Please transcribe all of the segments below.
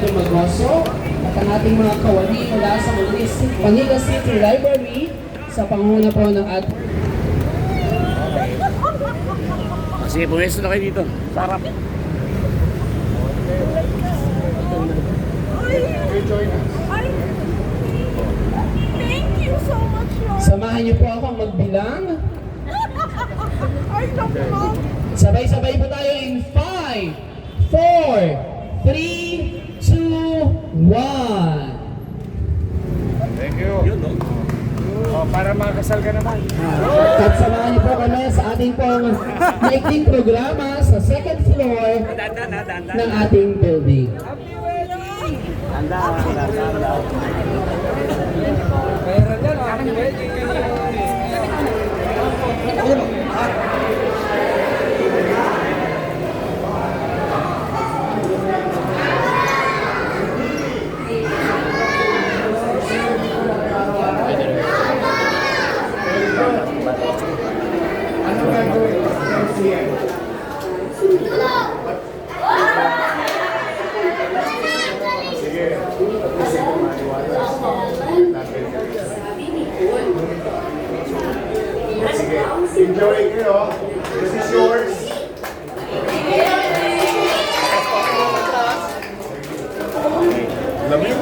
Brother Magoso at ang ating mga kawani mula sa Manila City Library sa panguna po ng ating... Sige, pumesto na kayo dito. Sarap. Thank you so much, Lord. Samahan niyo po akong magbilang. I love you. Sabay-sabay po tayo in 5, 4, 3, 2, 1. Thank you. Oh, para makasal ka naman. At samahan niyo po kami sa ating pong maikling programa sa second floor ng ating building. Enjoy kayo. This is yours. Lamig.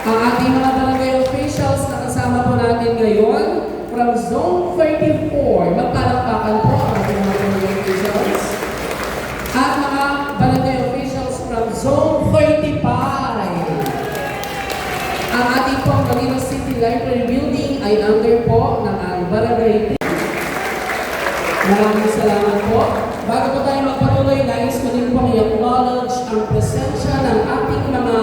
Ang ating mga barangay officials na kasama po natin ngayon from Zone 34. Magpalakpakan po ang ating mga barangay officials. At mga barangay officials from Zone 35. Ang ating pong Manila City Library Building ay under po ng barangay. Maraming salamat po. Bago po tayo magpatuloy, nais ko din pong i-acknowledge ang presensya ng ating mga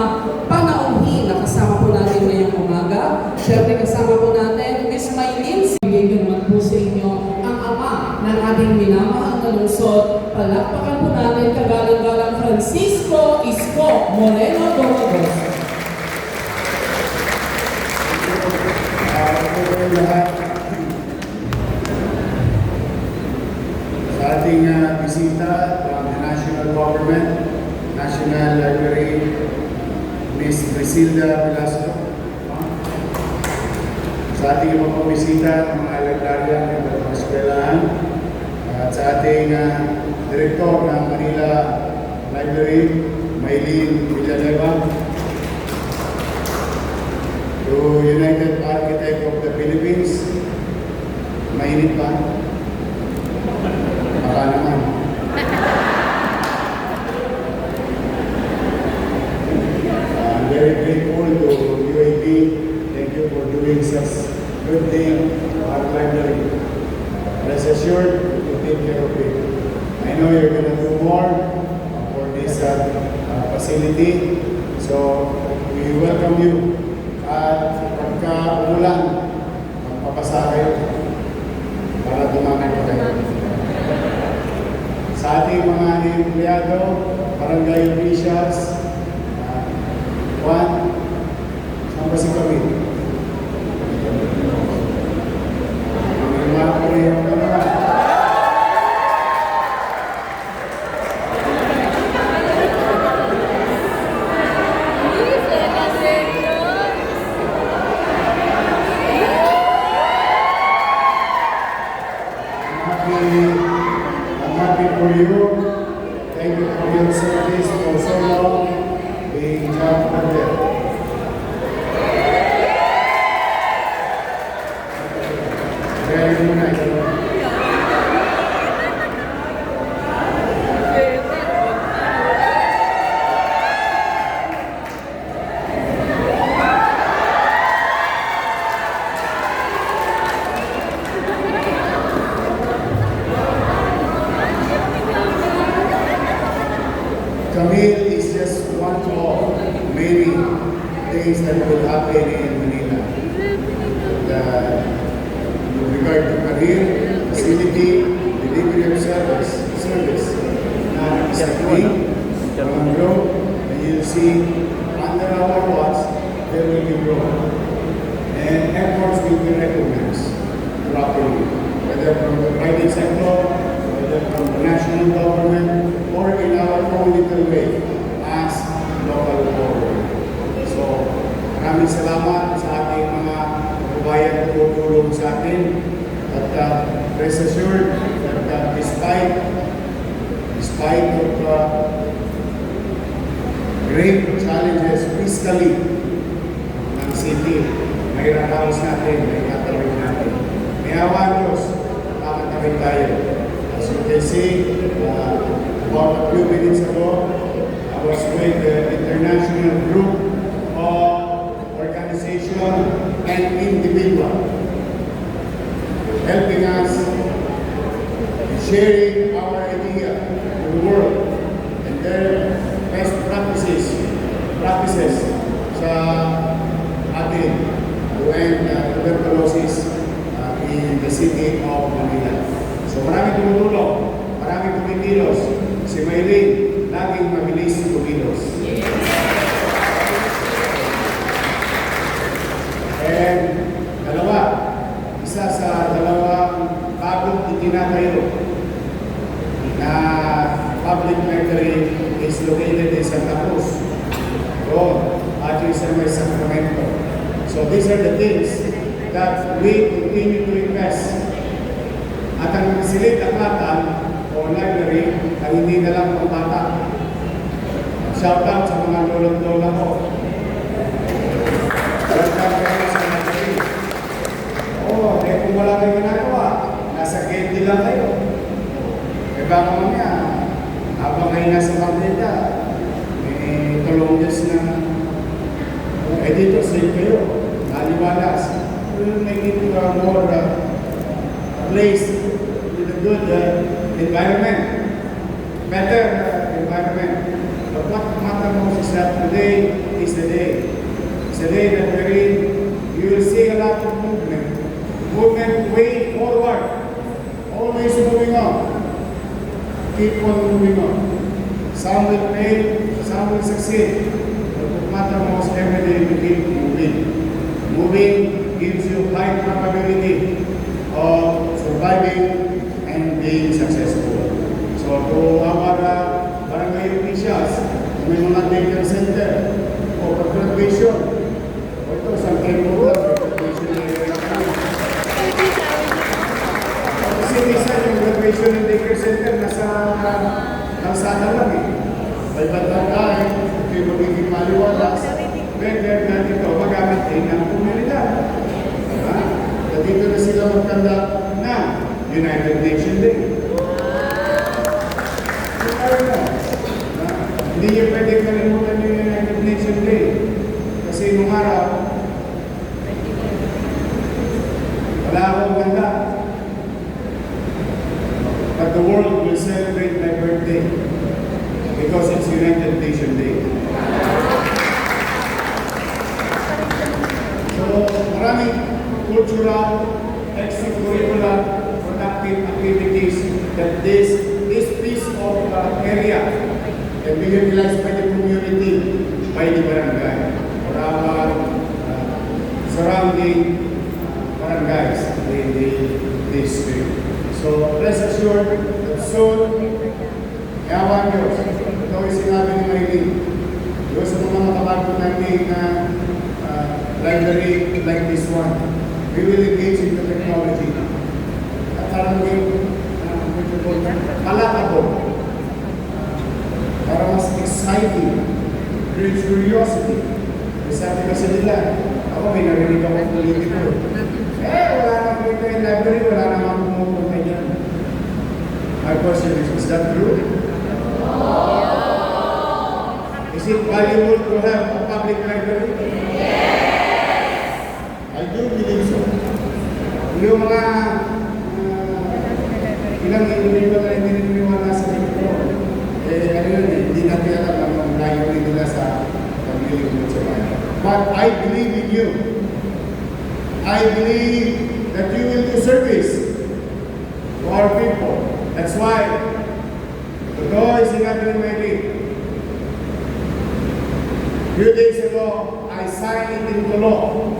panauhin na kasama po natin ngayong umaga. Siyempre kasama po natin, Miss Maylin. Bigay ko naman po sa inyo ang ama ng ating minamahal na lungsod. Palakpakan po natin kagalang-galang Francisco Isko Moreno Domagos. Lahat sa ating bisita from the National Government, National Library, Miss Griselda Velasco. Sa ating iba pong bisita, mga librarian ng mga eskwelahan, at sa ating Direktor ng Manila Library, Maylin Villanueva, to United Architect of the Philippines, mainit pa. Baka naman. I'm very grateful to UAP. Thank you for doing such good thing to our library. Rest assured, to take care of it. I know you're going to do more for this facility. So, we welcome you. At pagka umulan, magpapasa kayo para dumami ko kayo. Sa ating mga empleyado, barangay officials, Juan, saan ba si Kawin? May mga kuriyong naman. I'm happy for you. Thank you for your service for so long being job for them. Camille is just one of many things that will happen in Manila. With regard to career, facility, delivery of service. Now, it's a grow, and you'll see under our watch, there will be growth. And efforts will be recognized properly, whether from the private sector, whether from the national government, or in our own little way as local government. So, maraming salamat sa ating mga kababayan na tutulong sa atin. At rest assured that despite of great challenges fiscally ng city, may ranaos natin, may katawin natin. May awa Diyos, makatawin tayo. As you can see, about a few minutes ago, I was with the international group of organization and individual helping us sharing our idea to the world and their best practices sa atin to end tuberculosis in the city of Manila. So maraming tumutulong, maraming kumikilos. Si Maylene, laging mabilis kumilos. And dalawa, isa sa dalawang bagong itinatayo na public library is located in Santa Cruz. Road, actually sa may Sacramento. So these are the things that we continue to invest. At ang silid aklatan o library ay hindi na lang pang bata. Shout out sa mga lolo't-lola ko. Welcome kayo sa library. Kung wala kayo ginagawa, nasa gate lang kayo. Baka mamaya, habang kayo nasa Magdalena, may tulong Diyos na dito, safe kayo, naliwalas. We'll make it more place with a good environment, better environment. But what matters most is that today is the day. It's the day that we're in. You will see a lot of movement way forward, always moving on. Keep on moving on. Some will fail, some will succeed. But what matters most, every day we keep moving. Moving gives you high probability of surviving and being successful. So to our barangay officials, may mga daycare center o graduation. O ito, sa tempo graduation kasi minsan yung graduation ng daycare center nasa kalsada lang eh. May bandang kain, ito yung magiging maliwalas. Better na dito, magamit din ng komunidad. Diba? At dito na sila magkanda ng United Nations Day. Hindi niyo pwede kalimutan yung United Nations Day. Kasi nung araw, wala akong ganda. But the world will celebrate my birthday because it's United Nations Day. So, maraming cultural, extracurricular, productive activities that this piece of area can be utilized by the community, by the barangay, or our surrounding barangays in the district. So, rest assured that soon, yawan Diyos, ito ay sinabi ni Maylene, Diyos sa mga makabago natin na library like this one, we will engage in the technology. At parang palatable, para mas exciting, creates curiosity. Sabi kasi nila, ako may narinig ako politiko. Wala nang punta yung library, wala namang pumupunta dyan. My question is that true? Is it valuable to have a public library? I do believe so. Yung mga ilang individual na hindi niniwala sa dito, ano yun, hindi natin alam But I believe in you. I believe that you will do service to our people. That's why the door is not in my gate. Few days ago, I signed it into law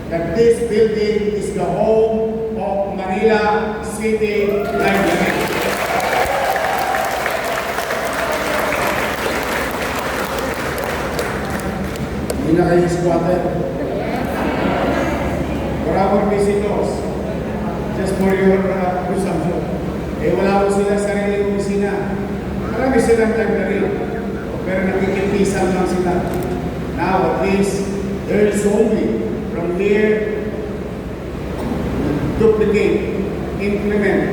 that this building is the home of Manila City Library. Hindi na kayo squatter. For our visitors, just for your consumption. Eh wala ko sila sariling opisina. Marami silang library. Pero nakikipisan lang sila. Now at least, there is only from here, duplicate, implement,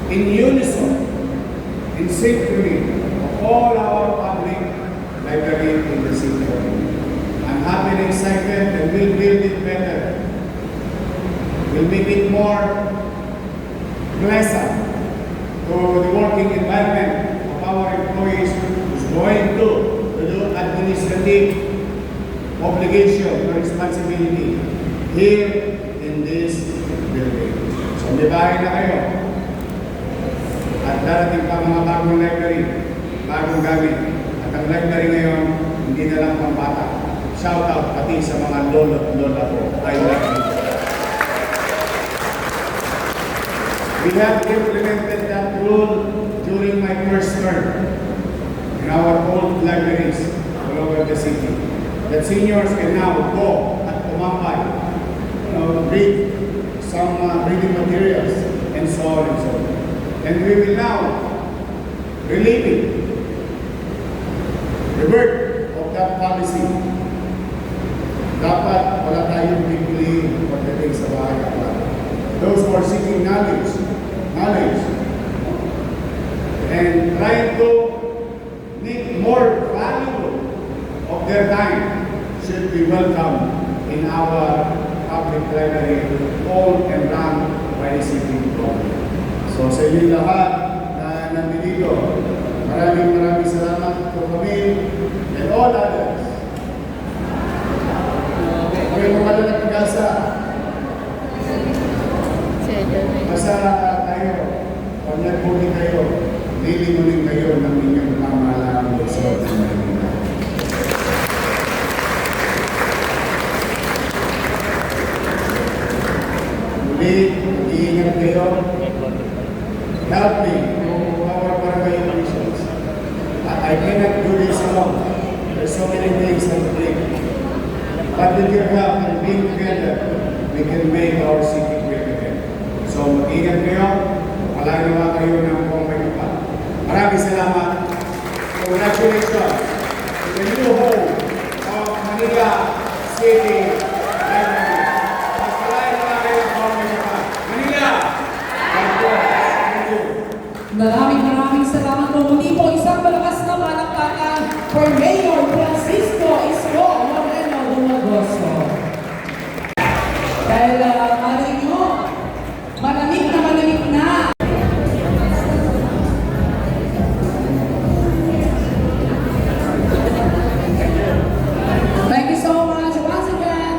in unison, in synchrony of all our public library in the city. I'm happy and excited that we'll build it better. We'll make it more pleasant to the working environment of our employees who's going to do administrative obligation or responsibility here in this building. So may bahay na kayo. At darating pa mga bagong library, bagong gamit. At ang library ngayon, hindi na lang pambata. Shout out pati sa mga lolo at lola ko. I love you. We have implemented that rule during my first term in our old libraries all over the city. That seniors can now go at Tumambay, read some reading materials and so on and so on. And we will now relieve it, revert of that policy. Dapat wala tayong bigli pagdating sa bahay at bahay. Those who are seeking knowledge, and trying to make more valuable of their time should be welcome in our public library, owned and run by the city government. So sa inyo lahat na nandito, maraming salamat po kami and all others. Kami mga na pag-asa. Basta tayo, pag nagpuli kayo, lilimunin kayo ng inyong pamahalaan sa Manila. Muli, mag-iingat kayo. Help me to our barangay officials. I cannot do this alone. There's so many things at stake. But with your help and being together, we can make our city great again. So mag-ingat kayo, palagi naman kayo ng buong Mayupa. Maraming salamat. Congratulations to the new home of Manila City Library. Palagi naman kayo ng buong Mayupa. Manila! Thank you. Maraming salamat po. Muli po isang malakas na palakpakan for Mayor Francisco Isko Moreno Dumagoso. Dahil malay nyo, malamig na. Thank you so much once again.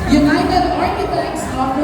United Architects of